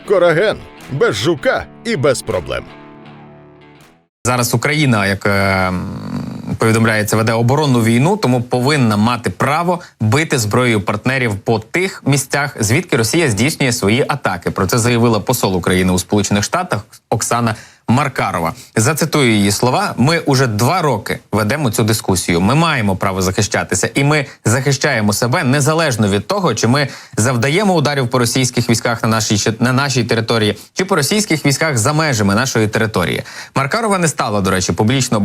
Кораген. Без жука і без проблем. Зараз Україна, як повідомляється, веде оборонну війну, тому повинна мати право бити зброєю партнерів по тих місцях, звідки Росія здійснює свої атаки. Про це заявила посол України у Сполучених Штатах Оксана Маркарова. Зацитую її слова: «Ми уже 2 роки ведемо цю дискусію. Ми маємо право захищатися, і ми захищаємо себе незалежно від того, чи ми завдаємо ударів по російських військах на нашій території, чи по російських військах за межами нашої території». Маркарова не стала, до речі, публічно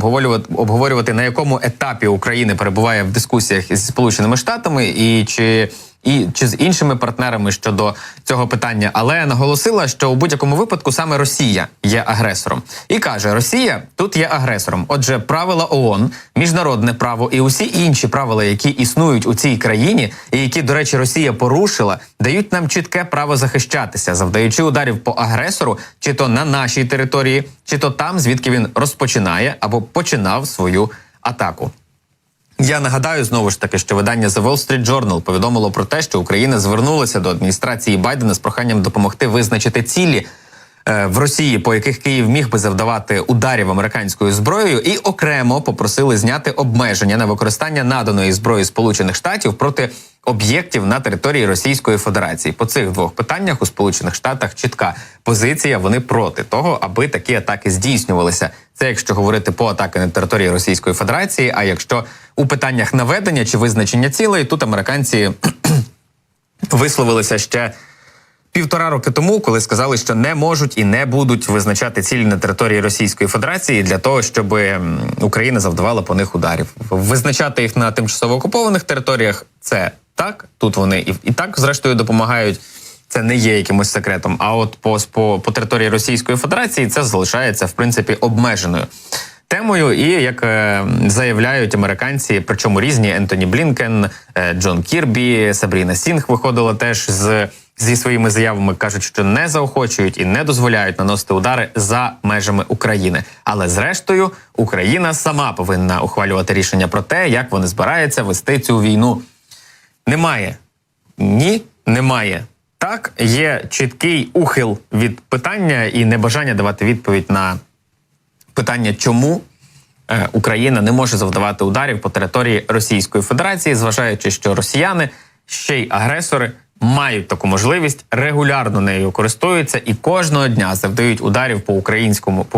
обговорювати, на якому етапі Україна перебуває в дискусіях зі Сполученими Штатами і чи з іншими партнерами щодо цього питання, але наголосила, що у будь-якому випадку саме Росія є агресором. І каже, Росія тут є агресором. Отже, правила ООН, міжнародне право і усі інші правила, які існують у цій країні, і які, до речі, Росія порушила, дають нам чітке право захищатися, завдаючи ударів по агресору, чи то на нашій території, чи то там, звідки він розпочинає або починав свою атаку. Я нагадаю, знову ж таки, що видання The Wall Street Journal повідомило про те, що Україна звернулася до адміністрації Байдена з проханням допомогти визначити цілі в Росії, по яких Київ міг би завдавати ударів американською зброєю, і окремо попросили зняти обмеження на використання наданої зброї Сполучених Штатів проти об'єктів на території Російської Федерації. По цих 2 питаннях у Сполучених Штатах чітка позиція, вони проти того, аби такі атаки здійснювалися. Це якщо говорити по атаки на території Російської Федерації, а якщо у питаннях наведення чи визначення цілей, тут американці висловилися ще 1,5 роки тому, коли сказали, що не можуть і не будуть визначати цілі на території Російської Федерації для того, щоб Україна завдавала по них ударів. Визначати їх на тимчасово окупованих територіях – це так, тут вони і так, зрештою, допомагають. Це не є якимось секретом. А от по території Російської Федерації це залишається, в принципі, обмеженою темою. І, як заявляють американці, причому різні, Ентоні Блінкен, Джон Кірбі, Сабріна Сінг виходила теж зі своїми заявами, кажуть, що не заохочують і не дозволяють наносити удари за межами України. Але зрештою, Україна сама повинна ухвалювати рішення про те, як вони збираються вести цю війну. Немає. Ні, немає. Так, є чіткий ухил від питання і небажання давати відповідь на питання, чому Україна не може завдавати ударів по території Російської Федерації, зважаючи, що росіяни, ще й агресори, мають таку можливість, регулярно нею користуються і кожного дня завдають ударів по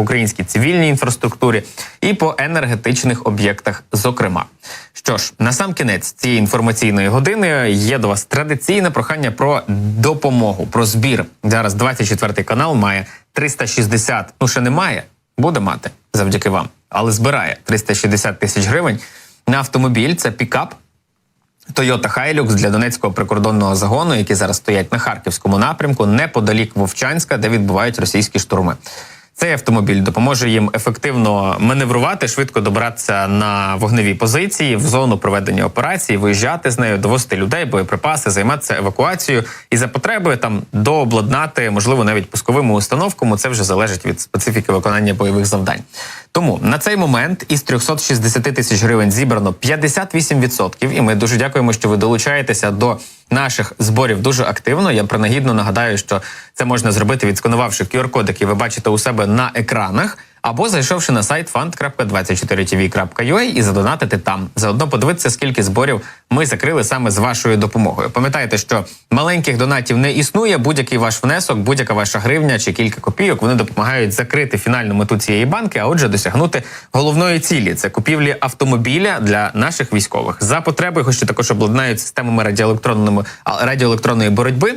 українській цивільній інфраструктурі і по енергетичних об'єктах, зокрема. Що ж, насамкінець цієї інформаційної години є до вас традиційне прохання про допомогу, про збір. Зараз 24-й канал має 360, ще не має, буде мати завдяки вам, але збирає 360 тисяч гривень на автомобіль, це пікап Toyota Hilux для Донецького прикордонного загону, які зараз стоять на Харківському напрямку, неподалік Вовчанська, де відбувають російські штурми. Цей автомобіль допоможе їм ефективно маневрувати, швидко добиратися на вогневі позиції, в зону проведення операції, виїжджати з нею, довозити людей, боєприпаси, займатися евакуацією і за потреби там дообладнати, можливо, навіть пусковими установками. Це вже залежить від специфіки виконання бойових завдань. Тому на цей момент із 360 тисяч гривень зібрано 58%, і ми дуже дякуємо, що ви долучаєтеся до наших зборів дуже активно. Я принагідно нагадаю, що це можна зробити, відсканувавши QR-код, який ви бачите у себе на екранах, або зайшовши на сайт fund.24tv.ua і задонатити там. Заодно подивитися, скільки зборів ми закрили саме з вашою допомогою. Пам'ятайте, що маленьких донатів не існує, будь-який ваш внесок, будь-яка ваша гривня чи кілька копійок, вони допомагають закрити фінальну мету цієї банки, а отже досягнути головної цілі – це купівлі автомобіля для наших військових. За потреби його ще також обладнають системами радіоелектронної боротьби,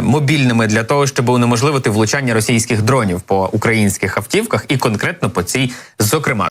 мобільними, для того, щоб унеможливити влучання російських дронів по українських автівках і конкретно по цій, зокрема.